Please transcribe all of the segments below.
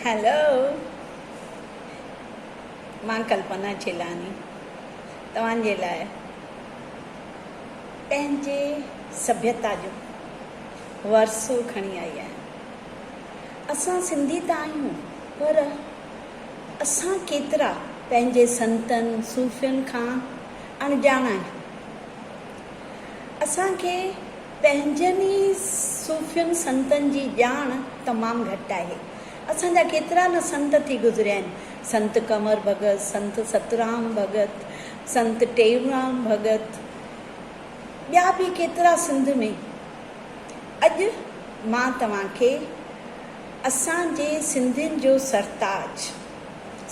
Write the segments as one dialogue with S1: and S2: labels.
S1: Hello, मां कल्पना चेलानी तव्हांजे लाइ पंहिंजे सभ्यता जो वरसो खणी आई आहियां। असां सिंधी त आहियूं, पर असां केतिरा पंहिंजे संतनि सूफ़ियुनि खां अणॼाण आहियूं। असांखे पंहिंजनि ई सूफ़ियुनि संतनि जी ॼाण तमामु घटि आहे। असांजा केतिरा न संत थी गुज़रिया आहिनि, संत कंवर भगत, संत सतराम भगत, संत टेऊराम भगत, ॿिया बि केतिरा सिंध में। अॼु मां तव्हांखे असांजे सिंधियुनि जो सरताज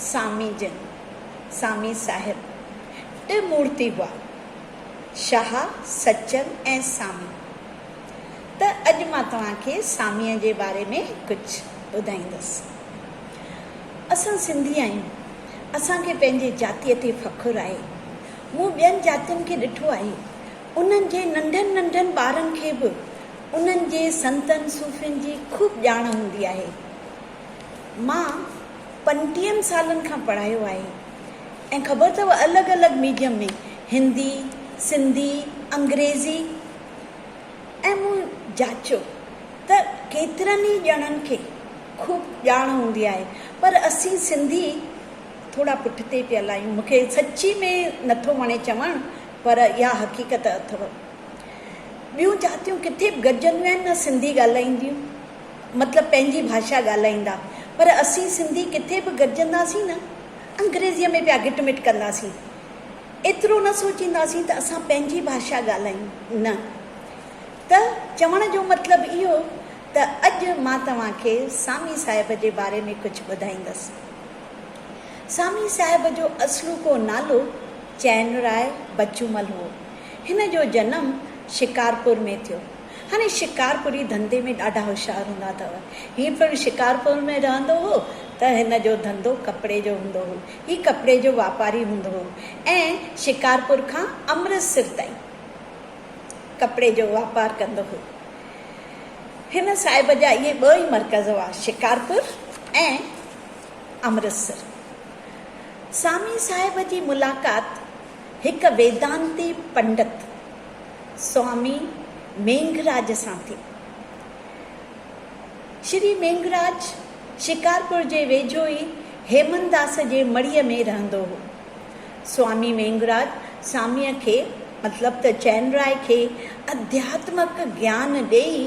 S1: सामी जन, सामी साहिब, टे मूर्ति हुआ, शाह, सचन ऐं सामी। त अॼु मां तव्हांखे सामीअ जे बारे में कुझु ॿुधाईंदसि। असां सिंधी आहियूं, असांखे पंहिंजे जातीअ ते फ़ख़ुरु आहे। मूं ॿियनि जातियुनि खे ॾिठो आहे, उन्हनि जे नंढनि नंढनि ॿारनि खे बि उन्हनि जे संतनि सूफ़ियुनि जी ख़ूब ॼाण हूंदी आहे। मां 35 सालनि खां पढ़ायो आहे ऐं ख़बर अथव अलॻि अलॻि मीडियम में, हिंदी, सिंधी, अंग्रेज़ी, ऐं मूं जाचियो त केतिरनि ई ॼणनि खे ख़ूब ॼाण हूंदी आहे, पर असीं सिंधी थोरा पुठिते पियल आहियूं। मूंखे सची में नथो वणे चवणु, पर इहा हक़ीक़त अथव। ॿियूं जातियूं किथे बि गॾजंदियूं आहिनि न सिंधी ॻाल्हाईंदियूं, मतिलबु पंहिंजी भाषा ॻाल्हाईंदा, पर असीं सिंधी किथे बि गॾजंदासीं न, अंग्रेज़ीअ में पिया गिट मिट कंदासीं। एतिरो न सोचींदासीं त असां पंहिंजी भाषा ॻाल्हायूं न। त चवण जो मतिलबु इहो त अॼु मां तव्हांखे सामी साहिब जे बारे में कुझु ॿुधाईंदसि। सामी साहिब जो असलु को नालो चैनराय बचूमल हो। हिन जो जनमु शिकारपुर में थियो। हाणे शिकारपुरी धंधे में ॾाढा होशियारु हूंदा अथव। हीअं पिणु शिकारपुर में रहंदो हो त हिन जो धंधो कपिड़े जो हूंदो हो। हीउ कपिड़े जो वापारी हूंदो हो ऐं शिकारपुर खां अमृतसर ताईं कपिड़े जो वापारु कंदो हो। हिन साहिब जा इहे ॿ ई मर्कज़ हुआ, शिकारपुर ऐं अमृतसर। सामी साहिब जी मुलाक़ात हिकु वेदांती पंडित स्वामी मेंघराज सां थी। श्री मेंघराज शिकारपुर जे वेझो ई हेमनदास जे मड़ीअ में रहंदो हो। स्वामी मेंघराज सामीअ खे मतिलबु त चैनराय खे अध्यात्मक ज्ञान ॾेई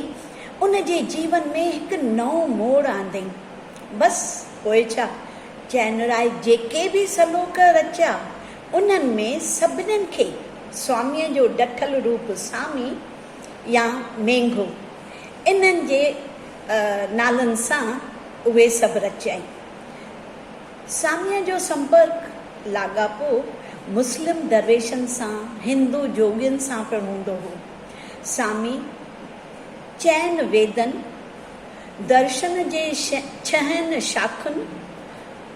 S1: उन जे जीवन में हिकु नओं मोड़ आंदईं। बसि पोइ छा, चैनराय जेके बि सलोक रचिया उन्हनि में सभिनीनि खे स्वामीअ जो ॾठल रूप सामी या मेंघो इन्हनि जे नालनि सां उहे सभु रचियाई। सामीअ जो संपर्क लाॻापो मुस्लिम दरवेशनि सां, हिंदू जोगियुनि सां पिणु हूंदो हो। सामी चैन वेदनि, दर्शन जे 6 शाखुनि,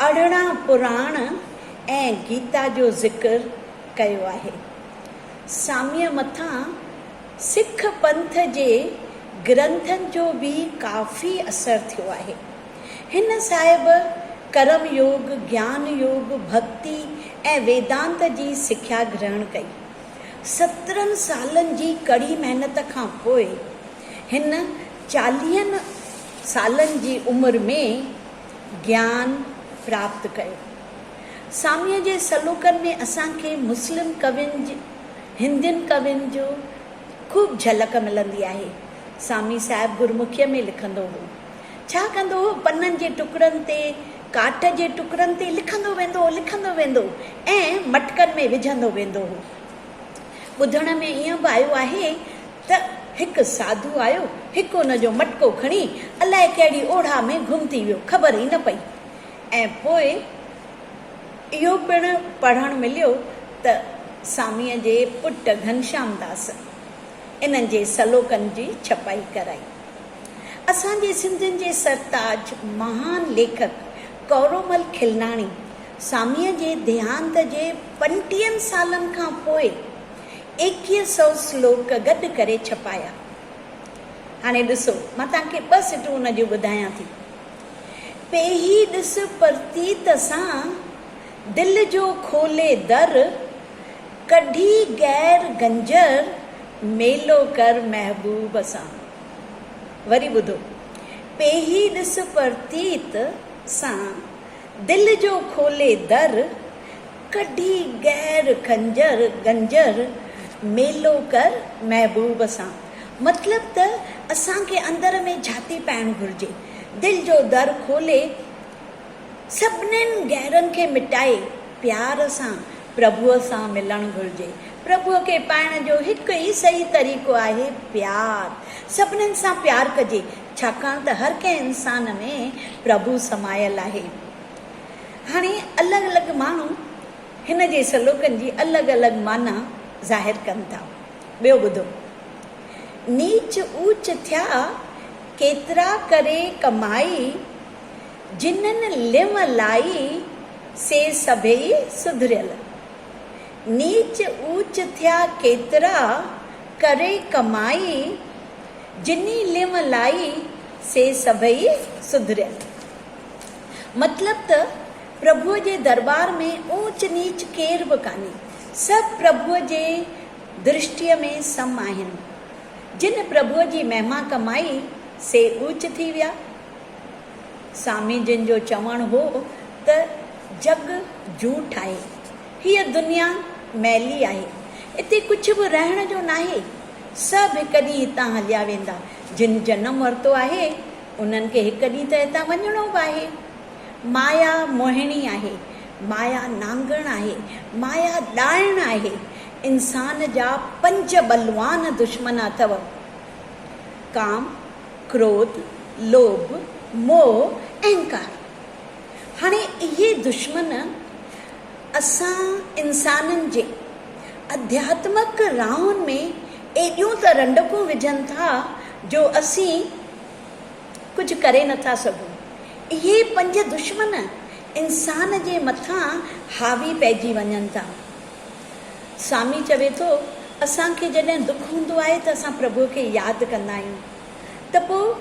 S1: 18 पुराण ऐं गीता जो ज़िक्र कयो आहे। सामीअ मथां सिख पंथ जे ग्रंथनि जो बि काफ़ी असरु थियो आहे। हिन साहिब कर्म योग, ज्ञान योग, भक्ति ऐं वेदांत जी सिख्या ग्रहण कई। 17 सालनि जी कड़ी महिनत खां पोइ हिन 40 सालनि जी उमिरि में ज्ञान प्राप्त कयो। सामीअ जे सलूकनि में असांखे मुस्लिम कवियुनि जी, हिंदियुनि कवियुनि जो ख़ूब झलक मिलंदी आहे। सामी साहिब गुरमुखीअ में लिखंदो हो। छा कंदो हो, पननि जे टुकड़नि ते, काठ जे टुकड़नि ते लिखंदो वेंदो ऐं मटकनि में विझंदो वेंदो हो। ॿुधण में ईअं बि आयो आहे त हिकु साधू आयो, हिकु हुन जो मटको खणी अलाए कहिड़ी ओढ़ा में गुम थी वियो, ख़बर ई न पई। ऐं पोइ इहो पिणु पढ़णु मिलियो त सामीअ जे पुटु घनश्याम दास इन्हनि जे सलोकनि जी छपाई कराई। असांजे सिंधियुनि जे सरताज महान लेखक कौरोमल खिलनाणी सामीअ जे देहांत जे 35 सालनि खां पोइ 2100 श्लोक गॾु करे छपाया। हाणे ॾिसो, मां तव्हांखे 2 सिटूं हुन जूं ॿुधायां थी। पेही ॾिस परतीत सां दिल जो खोले दर, कढी गैर गंजर मेलो कर महबूब सां। वरी ॿुधो, पेही ॾिस परतीत सां दिल जो खोले दर, कढी गैर गंजर मेलो कर महबूब सां। मतिलब त असांखे अंदर में झाती पाइणु घुरिजे, दिल जो दर खोले सभिनीनि गैरनि खे मिटाए प्यार सां प्रभुअ सां मिलणु घुरिजे। प्रभुअ खे पाइण जो हिकु ई सही तरीक़ो आहे प्यार। सभिनीनि सां प्यार कजे, छाकाणि त हर कंहिं इंसान में प्रभु समायल आहे। हाणे अलॻि अलॻि माण्हू हिन जे सलोकनि जी अलॻि अलॻि माना ज़ाहिर कनि था। ॿियो ॿुधो, नीच ऊच थिया केतिरा करे कमाई, जिननि लिम लाई से सभई सुधरियल। नीच ऊच थिया केतिरा करे कमाई, जिनी लिम लाई से सभई सुधरियल। मतिलब त प्रभुअ जे दरबार में ऊच नीच केर बि कान्हे, सभु प्रभुअ जे दृष्टिअ में सम आहिनि। जिन प्रभुअ जी महिमा कमाई से ऊच थी विया। स्वामी जिन जो चवणु हो त जग झूठ आहे, हीअ दुनिया मैली आहे, हिते कुझु बि रहण जो नाहे, सभु हिकु ॾींहुं हितां हलिया वेंदा। जिन जनम वरितो आहे उन्हनि खे हिकु ॾींहुं त हितां वञिणो बि आहे। माया मोहिणी आहे, माया नांगण आहे, माया ॾाइण आहे। इंसान जा 5 बलवान दुश्मन अथव, काम, क्रोध, लोभ, मोह, अहंकार। हाणे इहे दुश्मन असां इंसाननि जे आध्यात्मिक राहुनि में एॾियूं त रंडकूं विझनि था जो असीं कुझु करे नथा सघूं। इहे 5 दुश्मन इंसान जे मथां हावी पइजी वञनि था। स्वामी चवे थो, असांखे जॾहिं दुख हूंदो आहे त असां प्रभुअ खे यादि कंदा आहियूं, त पोइ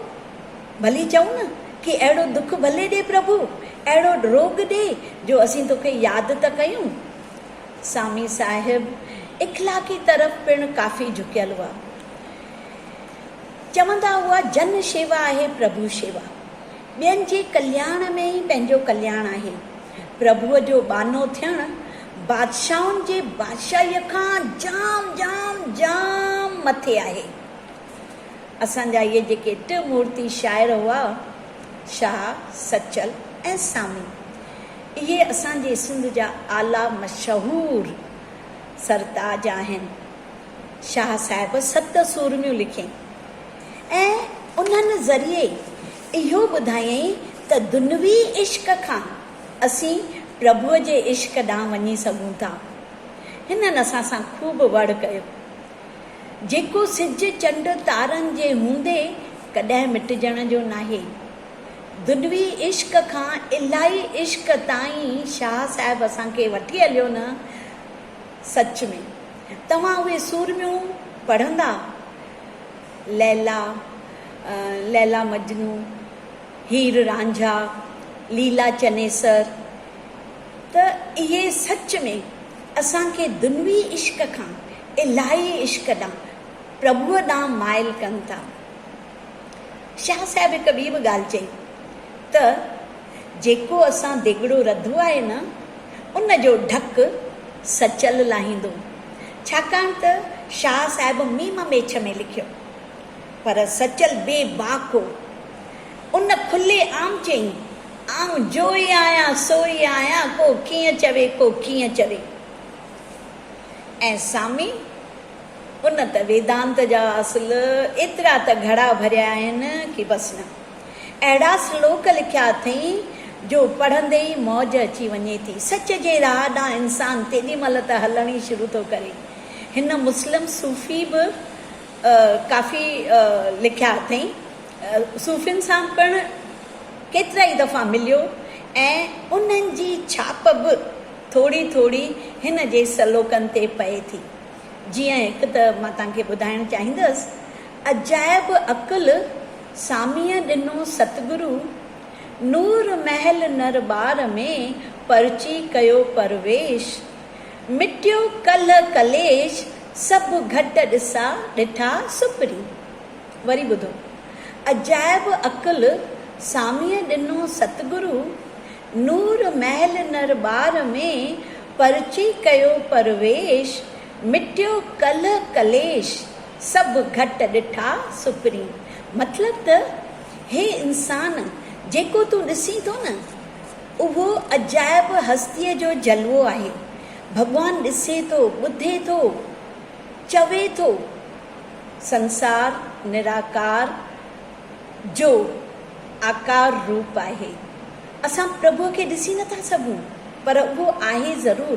S1: भली चऊं न कि अहिड़ो दुख भले ॾे प्रभु, अहिड़ो रोग ॾे जो असीं तोखे यादि त कयूं। स्वामी साहिबु इख़लाक़ी तरफ़ पिणु काफ़ी झुकियल हुआ। चवंदा हुआ, जन शेवा आहे प्रभु शेवा, ॿियनि जे कल्याण में ई पंहिंजो कल्याण आहे। प्रभुअ जो बानो थियणु बादशाहुनि जे बादशाहीअ खां जाम जाम जाम मथे आहे। असांजा इहे जेके 2 मूर्ति शाइर हुआ, शाह, सचल ऐं सामी, इहे असांजे सिंध जा आला मशहूर सरताज आहिनि। शाह साहिब 7 सूरमियूं लिखियईं ऐं उन्हनि ज़रिए इहो ॿुधायईं त दुनवी इश्क खां असीं प्रभुअ जे इश्क ॾांहुं वञी सघूं था। हिननि असां सां ख़ूब वड़ कयो। जेको सिज चंड तारनि जे हूंदे कॾहिं मिटजण जो नाहे। दुनवी इश्क खां इलाही इश्क ताईं शाह साहिबु असांखे वठी हलियो न। सच में तव्हां उहे सूरमियूं पढ़ंदा, लैला मजनू, हीर रांझा, लीला चनेसर, त इहे सच में असांखे दुनवी इश्क खां इलाही इश्क ॾांहुं प्रभुअ ॾांहुं माइल कनि था। शाह साहिबु हिकु ॿी बि ॻाल्हि चई त जेको असां दिगड़ो रधो आहे न, उन जो ढक सचल लाहींदो। छाकाणि त शाह साहिबु मीम मेछ में लिखियो, पर सचल बेबाक हो। उन खुले आम चई, आऊं जो ई आहियां सो ई आहियां, को कीअं चवे को कीअं चवे। ऐं सामी, उन त वेदांत जा असुल एतिरा त घड़ा भरिया आहिनि कि बसि न। अहिड़ा श्लोक लिखिया अथई जो पढ़ंदे ई मौज अची वञे थी। सच जे राह ॾांहुं इंसानु तेॾी महिल त हलण ई शुरू थो करे। हिन मुस्लिम सूफ़ी बि काफ़ी लिखिया अथई। सूफ़ियुनि सां पिणु केतिरा ई दफ़ा मिलियो ऐं उन्हनि जी छाप बि थोरी थोरी हिन जे सलोकनि ते पए थी। जीअं हिकु त मां तव्हांखे ॿुधाइणु चाहींदसि, अजाइब अक़ुल सामीअ ॾिनो सतगुरु, नूर महल नरबार में परची कयो परवेश, मिटियो कल कलेश सभु घट ॾिठा सुपरी। वरी ॿुधो, अजायब अकुल सामीअ ॾिनो सतगुरु, नूर महल नरबार में परची कयो परवेश, मिटियो कल कलेश सभु घट ॾिठा सुपरी। मतिलब त हे इंसान, जेको तूं ॾिसी थो न, उहो अजायब हस्तीअ जो जलवो आहे। भॻवानु ॾिसे थो, ॿुधे थो, चवे थो। संसार निराकार जो आकार रूप आहे। असां प्रभुअ खे ॾिसी नथा सघूं, पर उहो आहे ज़रूरु।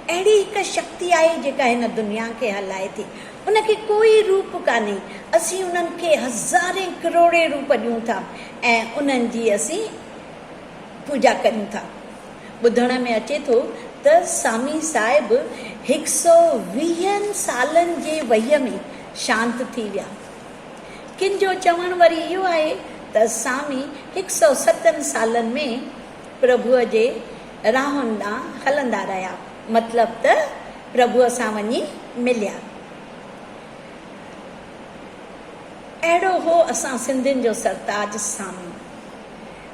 S1: अहिड़ी हिकु शक्ति आहे जेका हिन दुनिया खे हलाए थी। उनखे कोई रूप कान्हे। असीं उन्हनि खे हज़ारे करोड़े रूप ॾियूं था ऐं उन्हनि जी असीं पूॼा कयूं था। ॿुधण में अचे थो त स्वामी साहिबु 120 सालनि जे वहीअ में शांत थी विया। किन जो चवणु वरी इहो आहे त स्वामी 107 सालनि में प्रभुअ जे राहुनि ॾांहुं हलंदा रहिया। मतिलब त प्रभुअ सां वञी मिलिया। अहिड़ो हो असां सिंधियुनि जो सरताज स्वामी।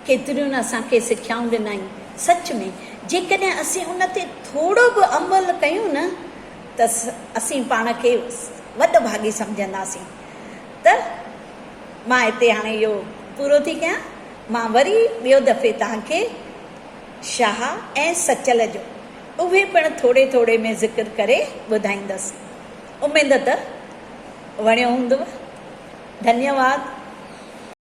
S1: केतिरियूं न असांखे सिखियाऊं ॾिनई। सच में जेकॾहिं असीं उन ते थोरो बि अमल कयूं न त असीं पाण खे वॾ भागी सम्झंदासीं। त मां हिते हाणे इहो पूरो थी कयां। मां वरी ॿियो दफ़े तव्हांखे शाह ऐं सचल जो उहे पिणु थोरे थोरे में ज़िक्र करे ॿुधाईंदसि। उमेद त वणियो हूंदव। धन्यवाद।